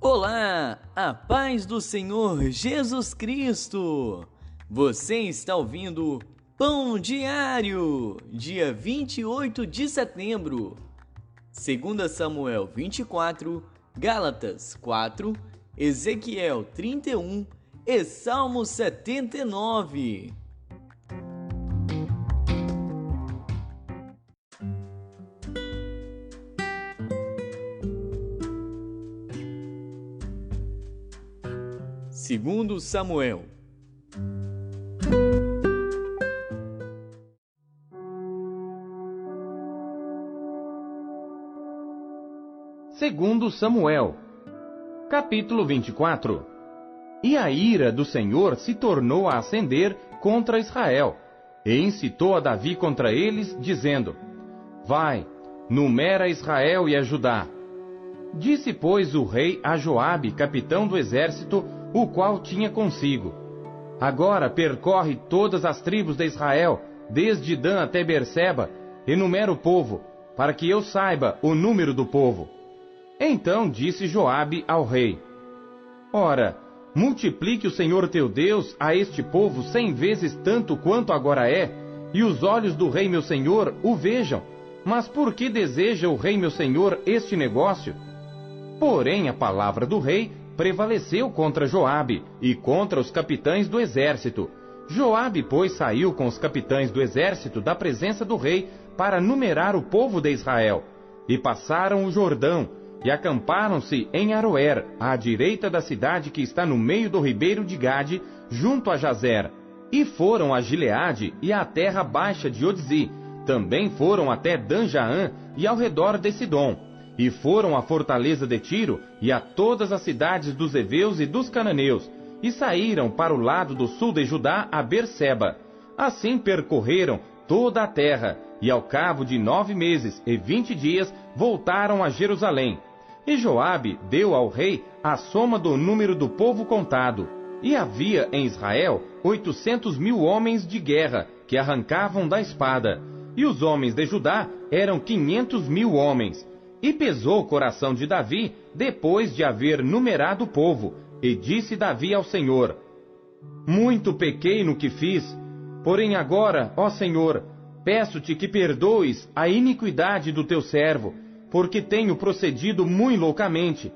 Olá, a paz do Senhor Jesus Cristo! Você está ouvindo Pão Diário, dia 28 de setembro. 2 Samuel 24, Gálatas 4, Ezequiel 31 e Salmo 79. Segundo Samuel. Segundo Samuel, capítulo 24. E a ira do Senhor se tornou a acender contra Israel, e incitou a Davi contra eles, dizendo: Vai, numera Israel e a Judá. Disse, pois, o rei a Joabe, capitão do exército, o qual tinha consigo: Agora percorre todas as tribos de Israel, desde Dan até Berseba, e numera o povo, para que eu saiba o número do povo. Então disse Joabe ao rei: Ora, multiplique o Senhor teu Deus a este povo 100 vezes tanto quanto agora é, e os olhos do rei meu senhor o vejam. Mas por que deseja o rei meu senhor este negócio? Porém a palavra do rei prevaleceu contra Joabe e contra os capitães do exército. Joabe, pois, saiu com os capitães do exército da presença do rei para numerar o povo de Israel. E passaram o Jordão, e acamparam-se em Aroer, à direita da cidade que está no meio do ribeiro de Gade, junto a Jazer. E foram a Gileade e à terra baixa de Odzi. Também foram até Dan-Jaã e ao redor de Sidom. E foram à fortaleza de Tiro e a todas as cidades dos heveus e dos cananeus, e saíram para o lado do sul de Judá a Berseba. Assim percorreram toda a terra, e ao cabo de 9 meses e 20 dias voltaram a Jerusalém. E Joabe deu ao rei a soma do número do povo contado. E havia em Israel 800.000 homens de guerra, que arrancavam da espada. E os homens de Judá eram 500.000 homens. E pesou o coração de Davi, depois de haver numerado o povo. E disse Davi ao Senhor: Muito pequei no que fiz. Porém agora, ó Senhor, peço-te que perdoes a iniquidade do teu servo, porque tenho procedido muito loucamente.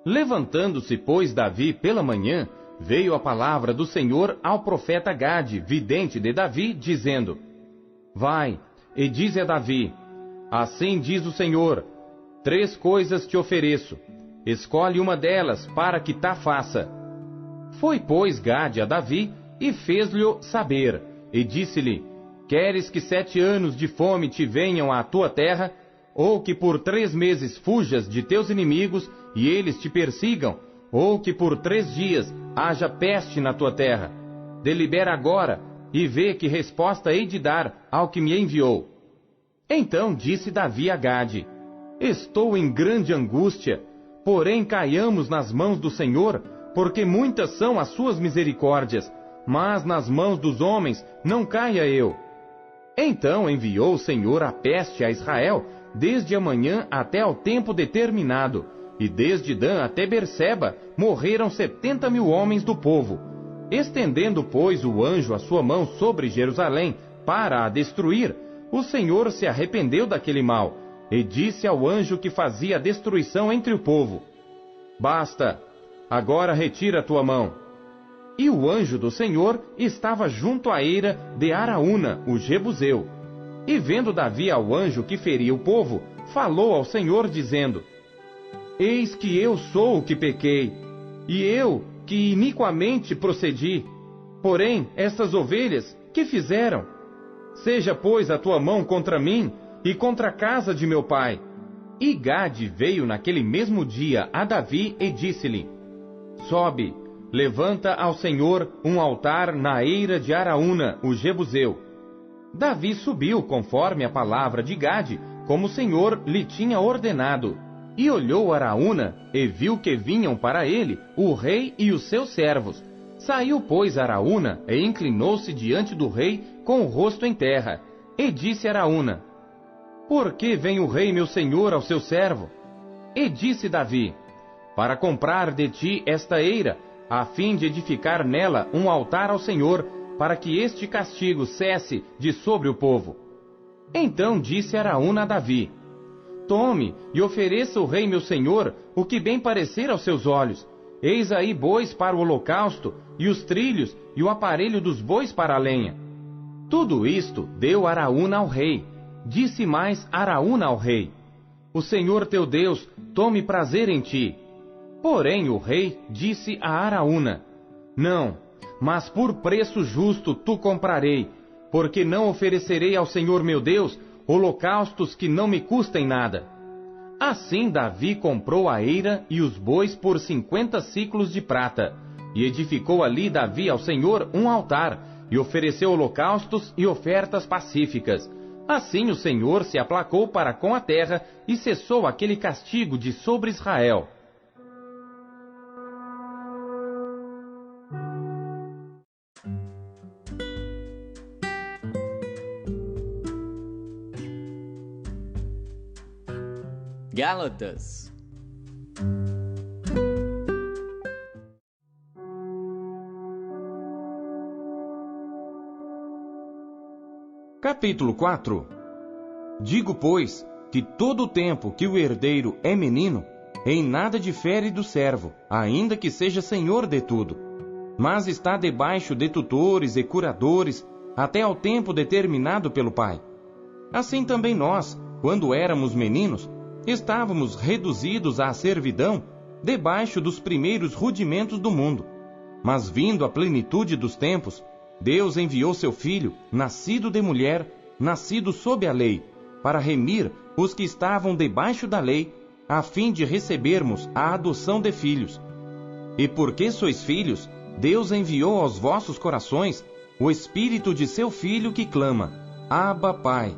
Levantando-se, pois, Davi pela manhã, veio a palavra do Senhor ao profeta Gade, vidente de Davi, dizendo: Vai, e dize a Davi: Assim diz o Senhor: 3 coisas te ofereço. Escolhe uma delas, para que tá faça. Foi, pois, Gade a Davi, e fez-lhe saber, e disse-lhe: Queres que 7 anos de fome te venham à tua terra, ou que por 3 meses fujas de teus inimigos, e eles te persigam, ou que por 3 dias haja peste na tua terra? Delibera agora, e vê que resposta hei de dar ao que me enviou. Então disse Davi a Gade: Estou em grande angústia, porém caiamos nas mãos do Senhor, porque muitas são as suas misericórdias, mas nas mãos dos homens não caia eu. Então enviou o Senhor a peste a Israel, desde a manhã até ao tempo determinado, e desde Dan até Berseba morreram 70.000 homens do povo. Estendendo, pois, o anjo a sua mão sobre Jerusalém para a destruir, o Senhor se arrependeu daquele mal, e disse ao anjo que fazia a destruição entre o povo: Basta, agora retira a tua mão. E o anjo do Senhor estava junto à eira de Araúna, o Jebuseu. E vendo Davi ao anjo que feria o povo, falou ao Senhor, dizendo: Eis que eu sou o que pequei, e eu que iniquamente procedi. Porém, estas ovelhas, que fizeram? Seja, pois, a tua mão contra mim, e contra a casa de meu pai. E Gade veio naquele mesmo dia a Davi e disse-lhe: Sobe, levanta ao Senhor um altar na eira de Araúna, o Jebuseu. Davi subiu conforme a palavra de Gade, como o Senhor lhe tinha ordenado. E olhou Araúna, e viu que vinham para ele o rei e os seus servos. Saiu, pois, Araúna, e inclinou-se diante do rei com o rosto em terra. E disse Araúna: Por que vem o rei meu senhor ao seu servo? E disse Davi: para comprar de ti esta eira, a fim de edificar nela um altar ao Senhor, para que este castigo cesse de sobre o povo. Então disse Araúna a Davi: Tome e ofereça o rei meu senhor o que bem parecer aos seus olhos. Eis aí bois para o holocausto, e os trilhos e o aparelho dos bois para a lenha. Tudo isto deu Araúna ao rei. Disse mais Araúna ao rei: O Senhor teu Deus tome prazer em ti. Porém o rei disse a Araúna: Não, mas por preço justo tu comprarei, porque não oferecerei ao Senhor meu Deus holocaustos que não me custem nada. Assim Davi comprou a eira e os bois por 50 siclos de prata, e edificou ali Davi ao Senhor um altar, e ofereceu holocaustos e ofertas pacíficas. Assim o Senhor se aplacou para com a terra, e cessou aquele castigo de sobre Israel. Gálatas. Capítulo 4. Digo, pois, que todo o tempo que o herdeiro é menino, em nada difere do servo, ainda que seja senhor de tudo, mas está debaixo de tutores e curadores, até ao tempo determinado pelo pai. Assim também nós, quando éramos meninos, estávamos reduzidos à servidão, debaixo dos primeiros rudimentos do mundo. Mas vindo a plenitude dos tempos, Deus enviou seu Filho, nascido de mulher, nascido sob a lei, para remir os que estavam debaixo da lei, a fim de recebermos a adoção de filhos. E porque sois filhos, Deus enviou aos vossos corações o Espírito de seu Filho que clama: Abba, Pai.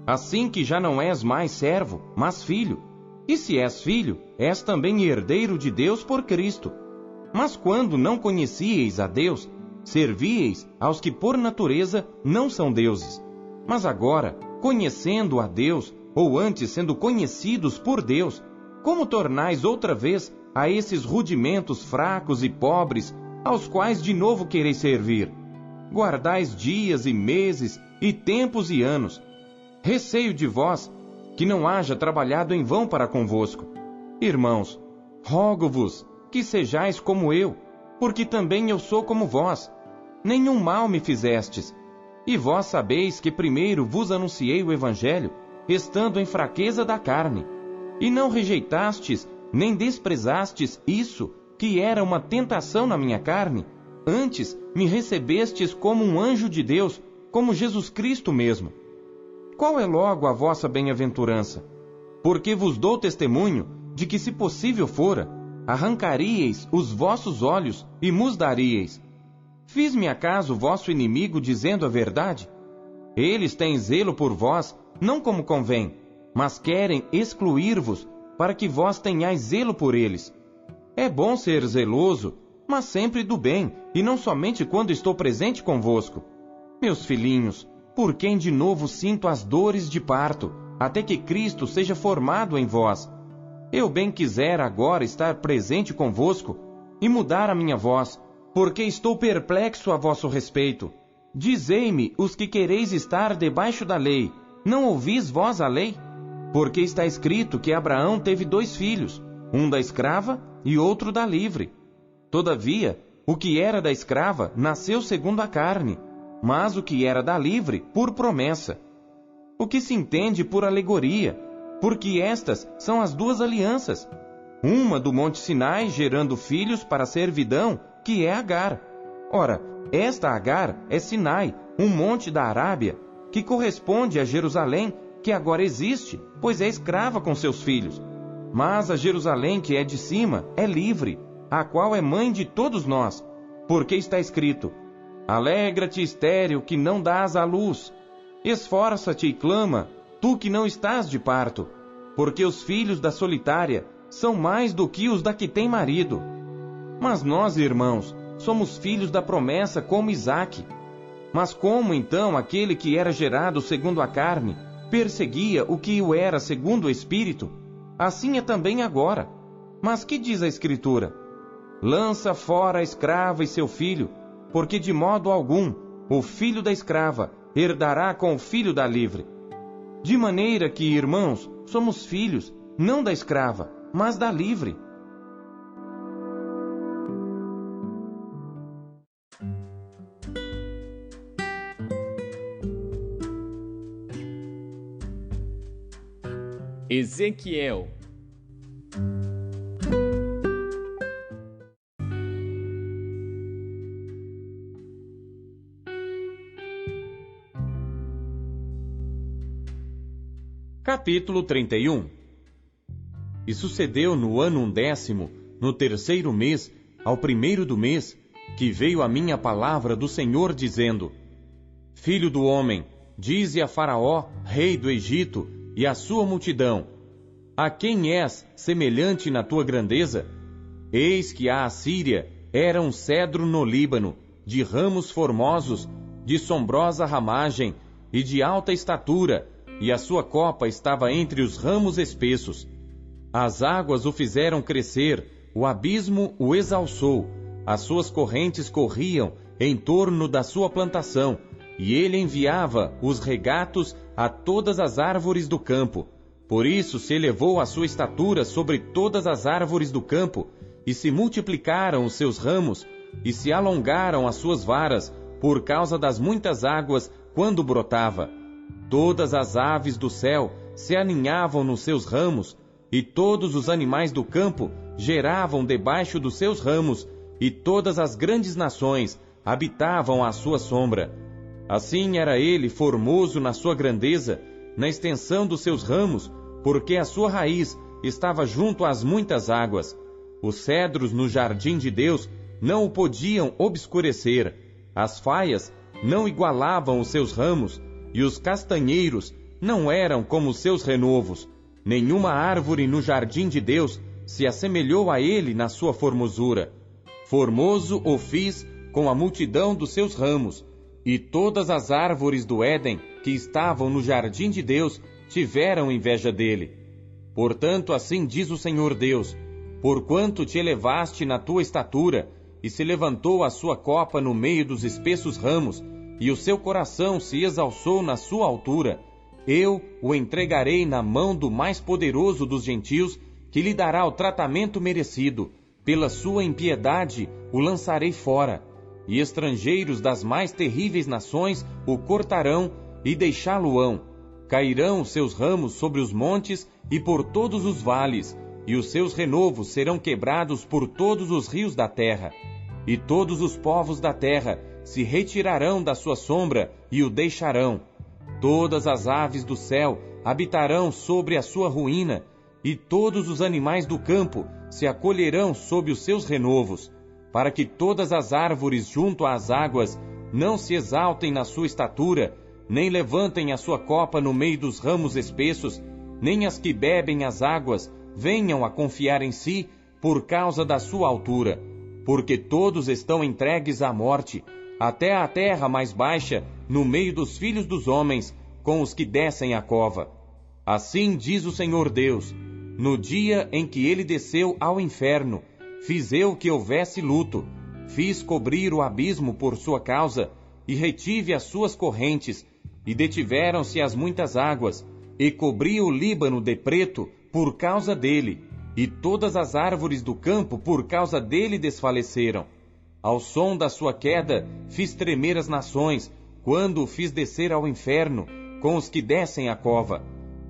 Assim que já não és mais servo, mas filho. E se és filho, és também herdeiro de Deus por Cristo. Mas quando não conhecíeis a Deus, servíeis aos que por natureza não são deuses. Mas agora, conhecendo a Deus, ou antes sendo conhecidos por Deus, como tornais outra vez a esses rudimentos fracos e pobres, aos quais de novo quereis servir? Guardais dias e meses, e tempos e anos. Receio de vós que não haja trabalhado em vão para convosco. Irmãos, rogo-vos que sejais como eu, porque também eu sou como vós. Nenhum mal me fizestes. E vós sabeis que primeiro vos anunciei o Evangelho, estando em fraqueza da carne. E não rejeitastes, nem desprezastes isso, que era uma tentação na minha carne. Antes me recebestes como um anjo de Deus, como Jesus Cristo mesmo. Qual é logo a vossa bem-aventurança? Porque vos dou testemunho de que, se possível fora, arrancaríeis os vossos olhos e mos daríeis. Fiz-me acaso vosso inimigo dizendo a verdade? Eles têm zelo por vós, não como convém, mas querem excluir-vos, para que vós tenhais zelo por eles. É bom ser zeloso, mas sempre do bem, e não somente quando estou presente convosco. Meus filhinhos, por quem de novo sinto as dores de parto, até que Cristo seja formado em vós. Eu bem quisera agora estar presente convosco e mudar a minha voz, porque estou perplexo a vosso respeito. Dizei-me os que quereis estar debaixo da lei, não ouvis vós a lei? Porque está escrito que Abraão teve 2 filhos, um da escrava e outro da livre. Todavia, o que era da escrava nasceu segundo a carne, mas o que era da livre, por promessa. O que se entende por alegoria, porque estas são as 2 alianças. Uma do monte Sinai, gerando filhos para a servidão, que é Agar. Ora, esta Agar é Sinai, um monte da Arábia, que corresponde a Jerusalém, que agora existe, pois é escrava com seus filhos. Mas a Jerusalém que é de cima é livre, a qual é mãe de todos nós, porque está escrito: Alegra-te, estéril, que não dás à luz. Esforça-te e clama, tu que não estás de parto, porque os filhos da solitária são mais do que os da que tem marido. Mas nós, irmãos, somos filhos da promessa como Isaque. Mas como então aquele que era gerado segundo a carne perseguia o que o era segundo o Espírito, assim é também agora. Mas que diz a Escritura? Lança fora a escrava e seu filho, porque de modo algum o filho da escrava herdará com o filho da livre. De maneira que, irmãos, somos filhos, não da escrava, mas da livre. Ezequiel. Capítulo 31. E sucedeu no ano 11º, no 3º mês, ao 1º do mês, que veio a mim a palavra do Senhor, dizendo: Filho do homem, dize a Faraó, rei do Egito, e à sua multidão: A quem és semelhante na tua grandeza? Eis que a Assíria era um cedro no Líbano, de ramos formosos, de sombrosa ramagem e de alta estatura, e a sua copa estava entre os ramos espessos. As águas o fizeram crescer, o abismo o exalçou, as suas correntes corriam em torno da sua plantação, e ele enviava os regatos a todas as árvores do campo. Por isso se elevou a sua estatura sobre todas as árvores do campo, e se multiplicaram os seus ramos, e se alongaram as suas varas, por causa das muitas águas quando brotava. Todas as aves do céu se aninhavam nos seus ramos, e todos os animais do campo geravam debaixo dos seus ramos, e todas as grandes nações habitavam à sua sombra. Assim era ele formoso na sua grandeza, na extensão dos seus ramos, porque a sua raiz estava junto às muitas águas. Os cedros no jardim de Deus não o podiam obscurecer, as faias não igualavam os seus ramos, e os castanheiros não eram como os seus renovos. Nenhuma árvore no jardim de Deus se assemelhou a ele na sua formosura. Formoso o fiz com a multidão dos seus ramos, e todas as árvores do Éden que estavam no jardim de Deus tiveram inveja dele. Portanto, assim diz o Senhor Deus: Porquanto te elevaste na tua estatura, e se levantou a sua copa no meio dos espessos ramos, e o seu coração se exalçou na sua altura, eu o entregarei na mão do mais poderoso dos gentios, que lhe dará o tratamento merecido. Pela sua impiedade o lançarei fora, e estrangeiros das mais terríveis nações o cortarão e deixá-lo-ão. Cairão os seus ramos sobre os montes e por todos os vales, e os seus renovos serão quebrados por todos os rios da terra. E todos os povos da terra se retirarão da sua sombra e o deixarão. Todas as aves do céu habitarão sobre a sua ruína, e todos os animais do campo se acolherão sob os seus renovos, para que todas as árvores junto às águas não se exaltem na sua estatura, nem levantem a sua copa no meio dos ramos espessos, nem as que bebem as águas venham a confiar em si por causa da sua altura, porque todos estão entregues à morte, até a terra mais baixa, no meio dos filhos dos homens, com os que descem à cova. Assim diz o Senhor Deus: no dia em que ele desceu ao inferno, fiz eu que houvesse luto, fiz cobrir o abismo por sua causa, e retive as suas correntes, e detiveram-se as muitas águas, e cobri o Líbano de preto por causa dele, e todas as árvores do campo por causa dele desfaleceram. Ao som da sua queda fiz tremer as nações, quando o fiz descer ao inferno, com os que descem à cova.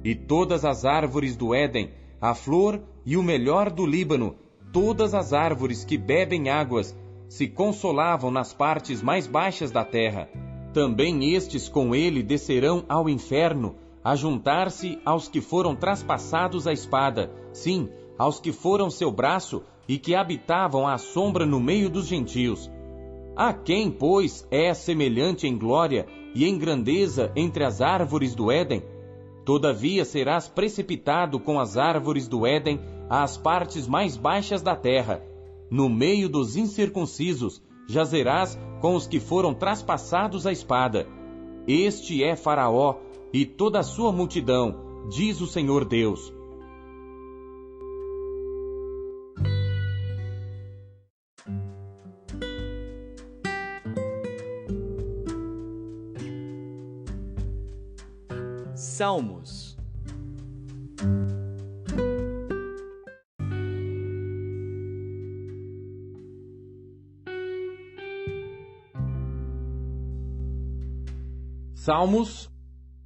E todas as árvores do Éden, a flor e o melhor do Líbano, todas as árvores que bebem águas, se consolavam nas partes mais baixas da terra. Também estes com ele descerão ao inferno, a juntar-se aos que foram traspassados à espada, sim, aos que foram seu braço e que habitavam à sombra no meio dos gentios. A quem, pois, é semelhante em glória e em grandeza entre as árvores do Éden? Todavia serás precipitado com as árvores do Éden às partes mais baixas da terra. No meio dos incircuncisos jazerás com os que foram traspassados à espada. Este é Faraó e toda a sua multidão, diz o Senhor Deus. Salmos. Salmos,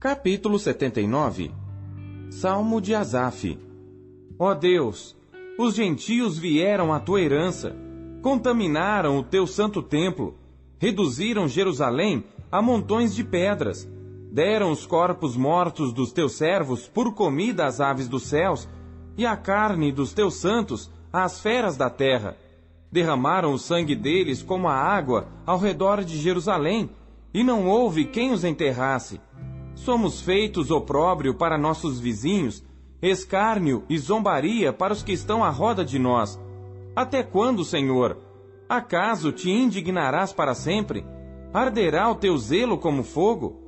capítulo 79. Salmo de Asaf. Ó Deus, os gentios vieram à tua herança, contaminaram o teu santo templo, reduziram Jerusalém a montões de pedras, deram os corpos mortos dos teus servos por comida às aves dos céus, e a carne dos teus santos às feras da terra. Derramaram o sangue deles como a água ao redor de Jerusalém, e não houve quem os enterrasse. Somos feitos opróbrio para nossos vizinhos, escárnio e zombaria para os que estão à roda de nós. Até quando, Senhor? Acaso te indignarás para sempre? Arderá o teu zelo como fogo?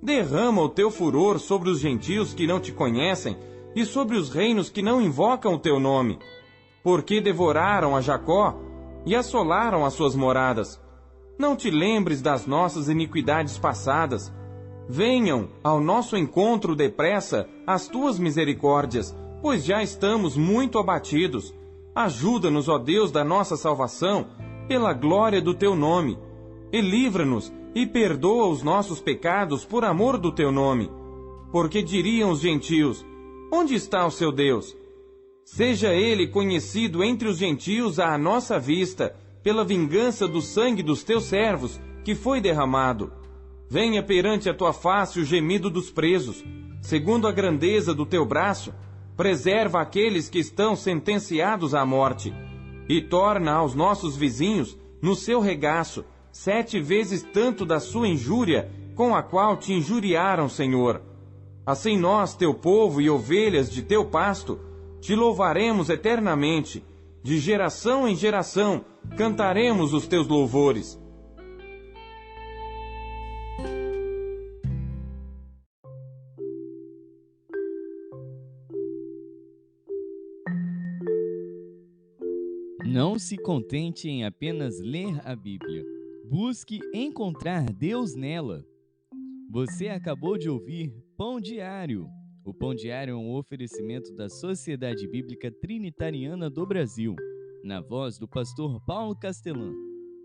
Derrama o teu furor sobre os gentios que não te conhecem e sobre os reinos que não invocam o teu nome. Porque devoraram a Jacó e assolaram as suas moradas. Não te lembres das nossas iniquidades passadas. Venham ao nosso encontro depressa as tuas misericórdias, pois já estamos muito abatidos. Ajuda-nos, ó Deus da nossa salvação, pela glória do teu nome. E livra-nos e perdoa os nossos pecados por amor do teu nome. Porque diriam os gentios: onde está o seu Deus? Seja ele conhecido entre os gentios à nossa vista, pela vingança do sangue dos teus servos, que foi derramado. Venha perante a tua face o gemido dos presos. Segundo a grandeza do teu braço, preserva aqueles que estão sentenciados à morte. E torna aos nossos vizinhos, no seu regaço, 7 vezes tanto da sua injúria, com a qual te injuriaram, Senhor. Assim nós, teu povo e ovelhas de teu pasto, te louvaremos eternamente. De geração em geração, cantaremos os teus louvores. Não se contente em apenas ler a Bíblia. Busque encontrar Deus nela. Você acabou de ouvir Pão Diário. O Pão Diário é um oferecimento da Sociedade Bíblica Trinitariana do Brasil, na voz do pastor Paulo Castelã.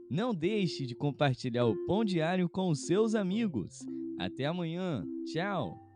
Não deixe de compartilhar o Pão Diário com os seus amigos. Até amanhã. Tchau!